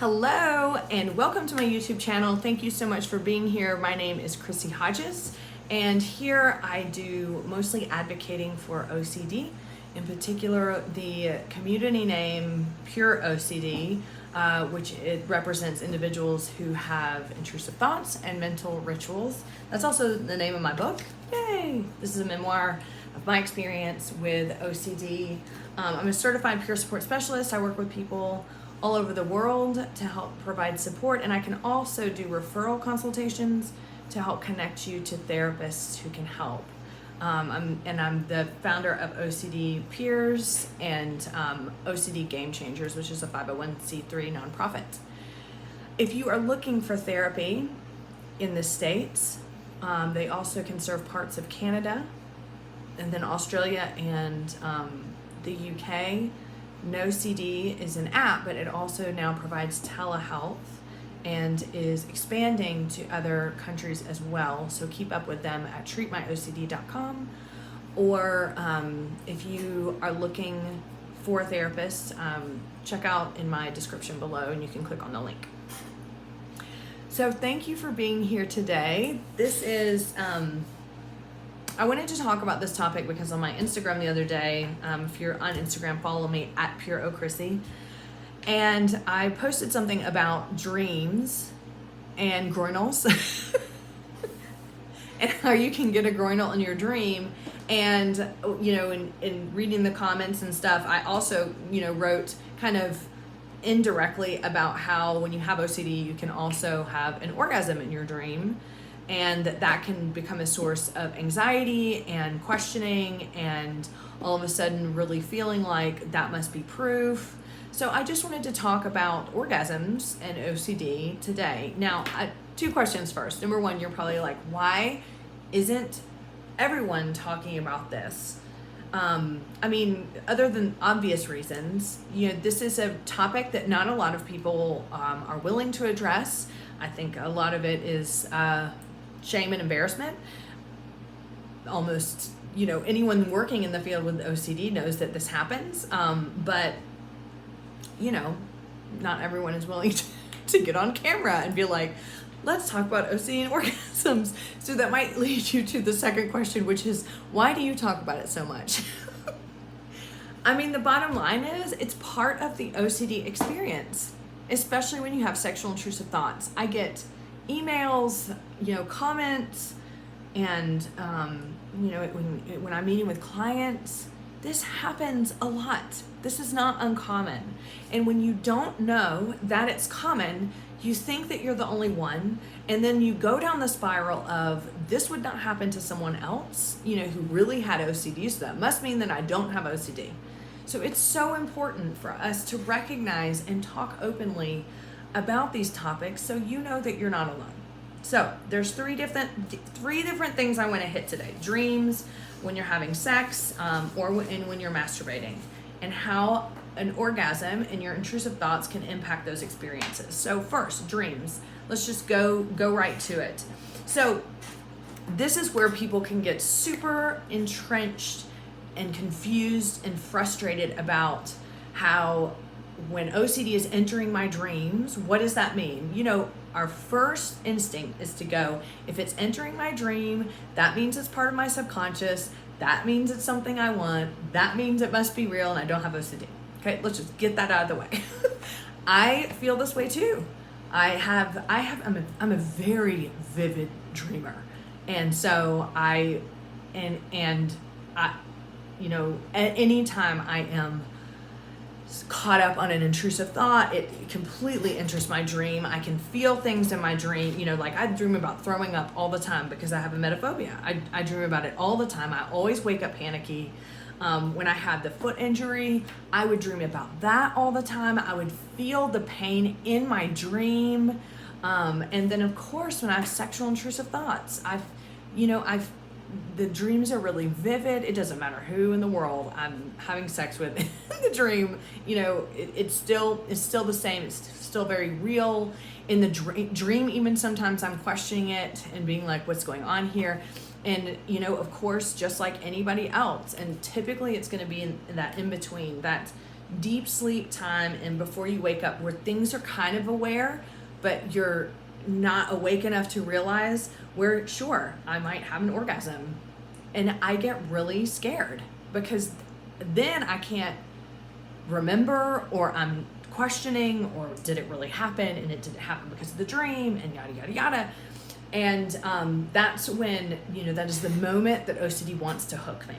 Hello and welcome to my YouTube channel. Thank you so much for being here. My name is Chrissy Hodges, and here I do mostly advocating for OCD, in particular the community name Pure OCD, which it represents individuals who have intrusive thoughts and mental rituals. That's also the name of my book. Yay! This is a memoir of my experience with OCD. I'm a certified peer support specialist. I work with people all over the world to help provide support, and I can also do referral consultations to help connect you to therapists who can help. I'm the founder of OCD Peers and OCD Game Changers, which is a 501c3 nonprofit. If you are looking for therapy in the States, they also can serve parts of Canada, and then Australia and the UK. NoCD is an app, but it also now provides telehealth and is expanding to other countries as well. So keep up with them at treatmyocd.com, or if you are looking for a therapist, check out in my description below and you can click on the link. So thank you for being here today. This is I wanted to talk about this topic because on my Instagram the other day, if you're on Instagram, follow me at PureOChrissy, and I posted something about dreams and groinals and how you can get a groinal in your dream. And, you know, in reading the comments and stuff, I also, wrote kind of indirectly about how when you have OCD, you can also have an orgasm in your dream. And that can become a source of anxiety and questioning, and all of a sudden really feeling like that must be proof. So I just wanted to talk about orgasms and OCD today. Now, two questions first. Number one, you're probably like, why isn't everyone talking about this? I mean, other than obvious reasons, this is a topic that not a lot of people are willing to address. I think a lot of it is shame and embarrassment. Almost, anyone working in the field with OCD knows that this happens, but not everyone is willing to get on camera and be like, let's talk about OCD and orgasms. So that might lead you to the second question, which is, why do you talk about it so much? I mean, the bottom line is it's part of the OCD experience, especially when you have sexual intrusive thoughts. I get emails, comments, and when I'm meeting with clients, this happens a lot. This is not uncommon. And when you don't know that it's common, you think that you're the only one, and then you go down the spiral of, this would not happen to someone else, who really had OCD, so that must mean that I don't have OCD. So it's so important for us to recognize and talk openly about these topics so you know that you're not alone. So there's three different things I want to hit today: dreams, when you're having sex, or when you're masturbating, and how an orgasm and your intrusive thoughts can impact those experiences. So first, dreams. Let's just go right to it. So this is where people can get super entrenched and confused and frustrated about how, when OCD is entering my dreams, what does that mean? Our first instinct is to go, if it's entering my dream, that means it's part of my subconscious. That means it's something I want. That means it must be real and I don't have OCD. Okay, let's just get that out of the way. I feel this way too. I'm a very vivid dreamer. And so at any time I am caught up on an intrusive thought, it completely enters my dream. I can feel things in my dream, like I dream about throwing up all the time because I have a emetophobia. I dream about it all the time. I always wake up panicky. When I had the foot injury, I would dream about that all the time. I would feel the pain in my dream. And then of course, when I have sexual intrusive thoughts, the dreams are really vivid. It doesn't matter who in the world I'm having sex with in the dream. It's still the same. It's still very real. In the dream, even sometimes I'm questioning it and being like, what's going on here? And, of course, just like anybody else. And typically it's going to be in that in between, that deep sleep time and before you wake up where things are kind of aware, but you're not awake enough to realize where, sure, I might have an orgasm. And I get really scared because then I can't remember, or I'm questioning, or did it really happen? And it didn't happen because of the dream, and yada, yada, yada. And that's when, that is the moment that OCD wants to hook me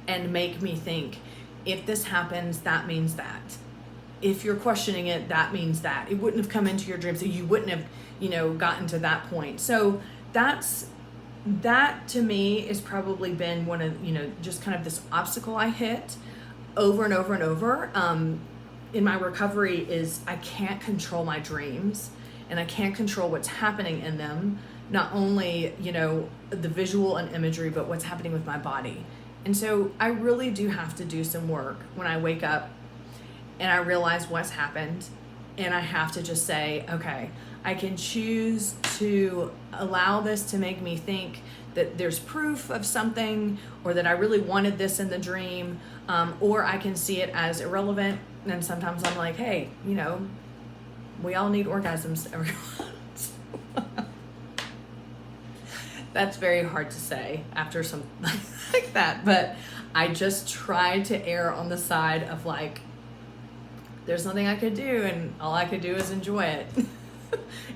and make me think, if this happens, that means that. If you're questioning it, that means that. It wouldn't have come into your dream, so you wouldn't have, gotten to that point. So that to me has probably been one of, just kind of this obstacle I hit over and over and over in my recovery is I can't control my dreams, and I can't control what's happening in them. Not only, the visual and imagery, but what's happening with my body. And so I really do have to do some work when I wake up and I realize what's happened, and I have to just say, okay, I can choose to allow this to make me think that there's proof of something, or that I really wanted this in the dream, or I can see it as irrelevant. And sometimes I'm like, hey, we all need orgasms every once. That's very hard to say after something like that, but I just try to err on the side of like, there's nothing I could do, and all I could do is enjoy it,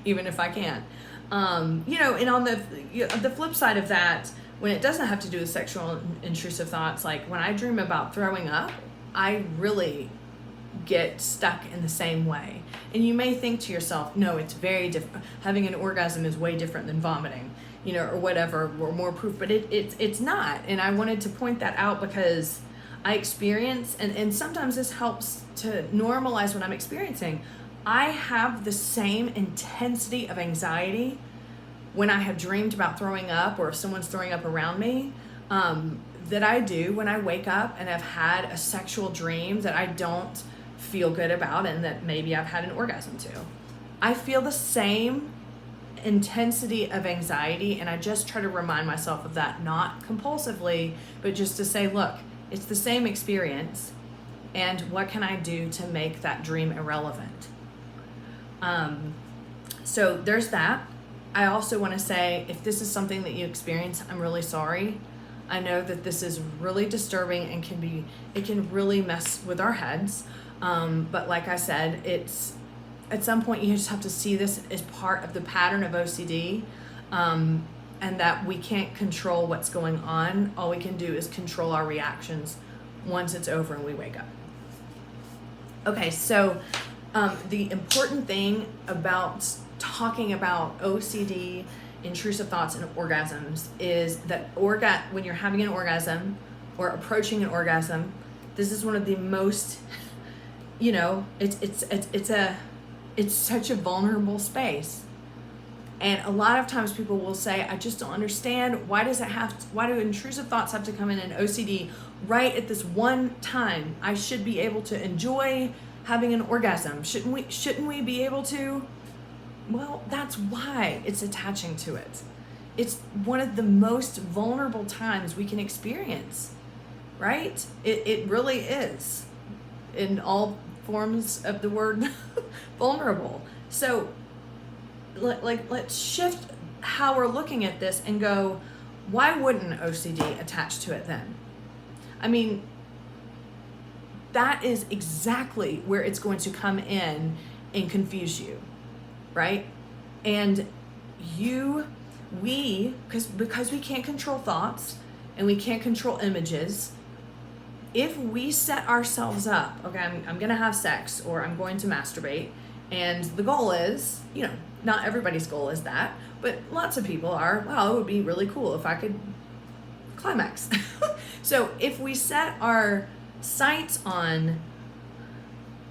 even if I can't. And on the flip side of that, when it doesn't have to do with sexual intrusive thoughts, like when I dream about throwing up, I really get stuck in the same way. And you may think to yourself, no, it's very different. Having an orgasm is way different than vomiting, or whatever, or more proof, but it's not. And I wanted to point that out because I experience, and sometimes this helps to normalize what I'm experiencing. I have the same intensity of anxiety when I have dreamed about throwing up, or if someone's throwing up around me, that I do when I wake up and have had a sexual dream that I don't feel good about, and that maybe I've had an orgasm to. I feel the same intensity of anxiety, and I just try to remind myself of that, not compulsively, but just to say, look, it's the same experience, and what can I do to make that dream irrelevant? So there's that. I also want to say, if this is something that you experience, I'm really sorry. I know that this is really disturbing and it can really mess with our heads. But like I said, it's at some point you just have to see this as part of the pattern of OCD, and that we can't control what's going on. All we can do is control our reactions once it's over and we wake up. Okay, so the important thing about talking about OCD, intrusive thoughts, and orgasms is that when you're having an orgasm or approaching an orgasm, this is one of the most, it's such a vulnerable space. And a lot of times people will say, I just don't understand, why do intrusive thoughts have to come in OCD right at this one time? I should be able to enjoy having an orgasm. Shouldn't we be able to? Well, that's why it's attaching to it. It's one of the most vulnerable times we can experience, right? It really is, in all forms of the word vulnerable. So let's shift how we're looking at this and go, why wouldn't OCD attach to it then? I mean, that is exactly where it's going to come in and confuse you, right? And because we can't control thoughts and we can't control images, if we set ourselves up, okay, I'm going to have sex, or I'm going to masturbate, and the goal is, not everybody's goal is that, but lots of people are, wow, it would be really cool if I could climax. So if we set our sights on,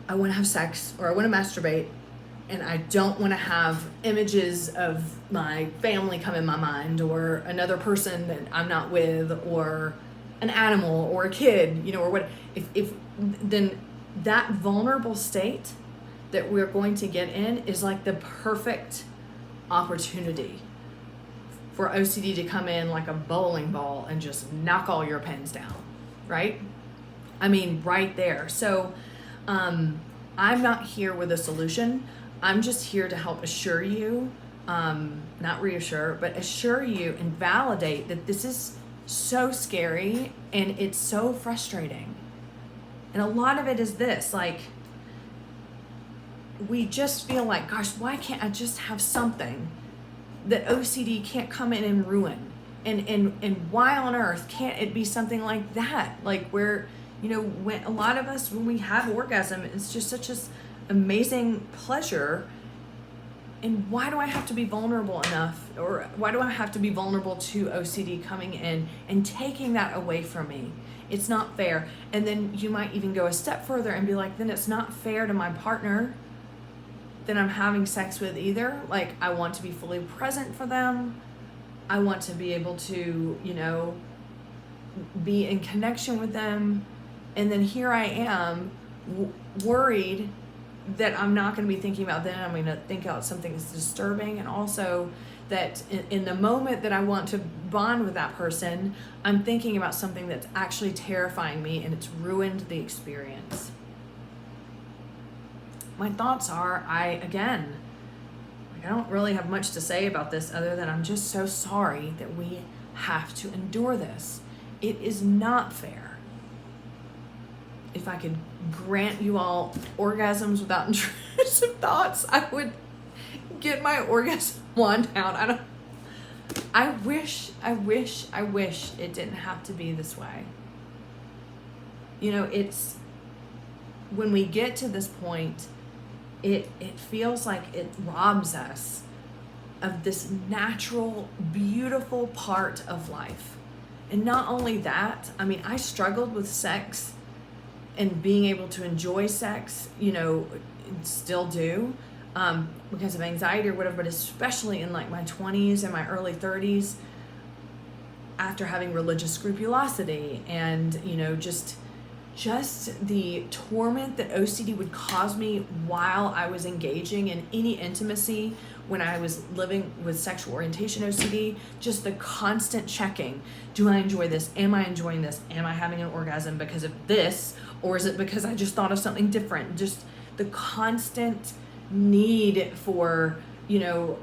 I want to have sex, or I want to masturbate, and I don't want to have images of my family come in my mind, or another person that I'm not with, or an animal, or a kid, or what, if then that vulnerable state that we're going to get in is like the perfect opportunity for OCD to come in like a bowling ball and just knock all your pins down, right? I mean, right there. So I'm not here with a solution. I'm just here to help assure you, not reassure, but assure you and validate that this is so scary and it's so frustrating. And a lot of it is this, like, we just feel like, gosh, why can't I just have something that OCD can't come in and ruin? And why on earth can't it be something like that? Like, where, you know, when a lot of us, when we have orgasm, it's just such an amazing pleasure. And why do I have to be vulnerable enough, or why do I have to be vulnerable to OCD coming in and taking that away from me? It's not fair. And then you might even go a step further and be like, then it's not fair to my partner that I'm having sex with either. Like, I want to be fully present for them. I want to be able to, you know, be in connection with them. And then here I am worried that I'm not going to be thinking about them. I'm going to think about something that's disturbing. And also that in the moment that I want to bond with that person, I'm thinking about something that's actually terrifying me and it's ruined the experience. My thoughts are, I don't really have much to say about this other than I'm just so sorry that we have to endure this. It is not fair. If I could grant you all orgasms without intrusive thoughts, I would get my orgasm wand out. I wish it didn't have to be this way. You know, it's when we get to this point, it feels like it robs us of this natural, beautiful part of life. And not only that, I mean, I struggled with sex and being able to enjoy sex, you know, still do, because of anxiety or whatever, but especially in like my 20s and my early 30s, after having religious scrupulosity and, you know, just the torment that OCD would cause me while I was engaging in any intimacy when I was living with sexual orientation OCD, just the constant checking. Do I enjoy this? Am I enjoying this? Am I having an orgasm because of this? Or is it because I just thought of something different? Just the constant need for, you know,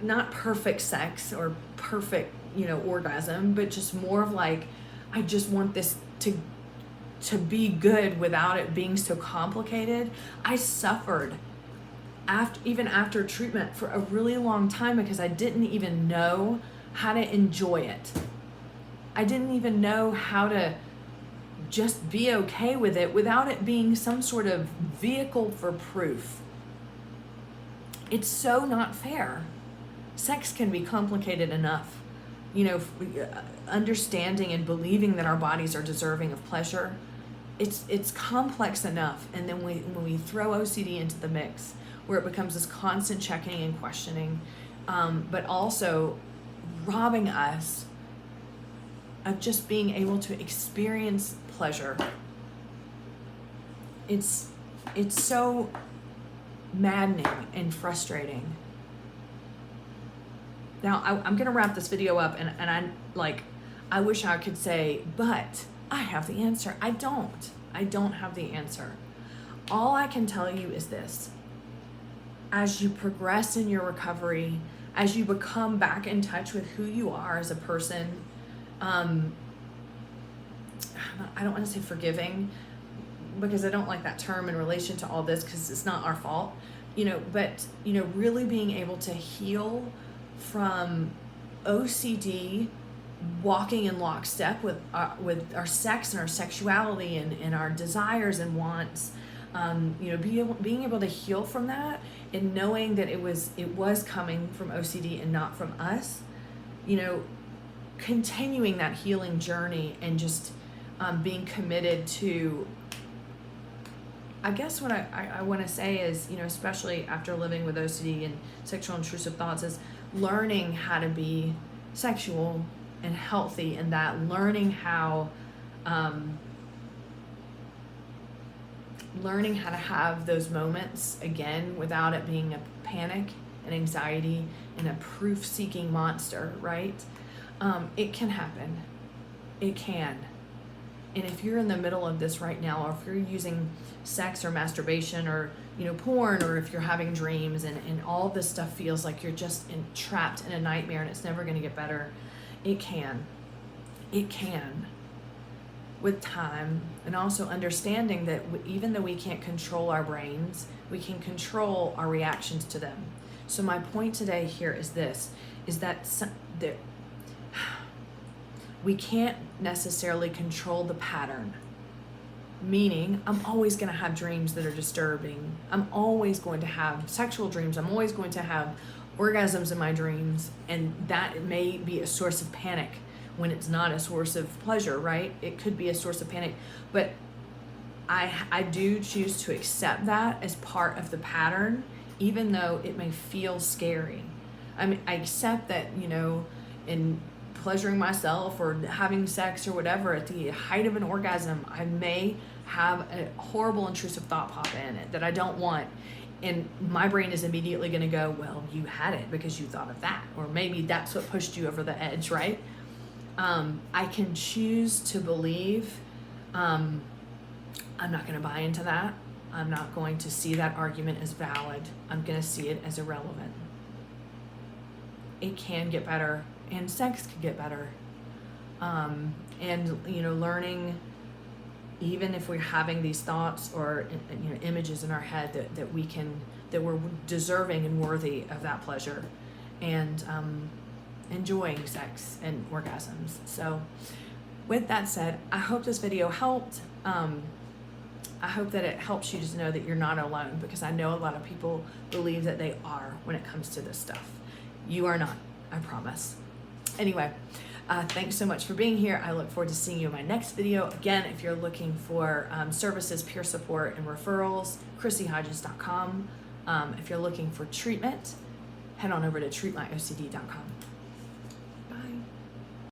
not perfect sex or perfect, you know, orgasm, but just more of like, I just want this to be good without it being so complicated. I suffered even after treatment for a really long time because I didn't even know how to enjoy it. I didn't even know how to just be okay with it without it being some sort of vehicle for proof. It's so not fair. Sex can be complicated enough. You know, understanding and believing that our bodies are deserving of pleasure, it's complex enough. And then when we throw OCD into the mix, where it becomes this constant checking and questioning, but also robbing us of just being able to experience pleasure. It's so maddening and frustrating. Now, I'm going to wrap this video up, and I wish I could say, but I have the answer. I don't have the answer. All I can tell you is this. As you progress in your recovery, as you become back in touch with who you are as a person, I don't want to say forgiving, because I don't like that term in relation to all this, because it's not our fault, you know, but, you know, really being able to heal from OCD, walking in lockstep with our sex and our sexuality and our desires and wants, you know, being able to heal from that and knowing that it was coming from OCD and not from us, you know, continuing that healing journey and just being committed to, I guess what I want to say is, you know, especially after living with OCD and sexual intrusive thoughts, is learning how to be sexual and healthy, and that learning how to have those moments again without it being a panic and anxiety and a proof-seeking monster, right? It can happen. It can. And if you're in the middle of this right now, or if you're using sex or masturbation or, porn, or if you're having dreams and all this stuff feels like you're just trapped in a nightmare and it's never going to get better, it can. It can. With time, and also understanding that even though we can't control our brains, we can control our reactions to them. So my point today here is this, is that we can't necessarily control the pattern. Meaning, I'm always going to have dreams that are disturbing. I'm always going to have sexual dreams. I'm always going to have orgasms in my dreams. And that may be a source of panic when it's not a source of pleasure, right? It could be a source of panic. But I do choose to accept that as part of the pattern, even though it may feel scary. I mean, I accept that, in pleasuring myself or having sex or whatever at the height of an orgasm, I may have a horrible intrusive thought pop in it that I don't want. And my brain is immediately going to go, well, you had it because you thought of that. Or maybe that's what pushed you over the edge, right? I can choose to believe, I'm not going to buy into that. I'm not going to see that argument as valid. I'm going to see it as irrelevant. It can get better, and sex can get better. And learning, even if we're having these thoughts or images in our head, that we're deserving and worthy of that pleasure, and enjoying sex and orgasms. So with that said, I hope this video helped. I hope that it helps you to know that you're not alone, because I know a lot of people believe that they are when it comes to this stuff. You are not, I promise. Anyway, thanks so much for being here. I look forward to seeing you in my next video. Again, if you're looking for services, peer support, and referrals, ChrissyHodges.com. If you're looking for treatment, head on over to treatmyocd.com.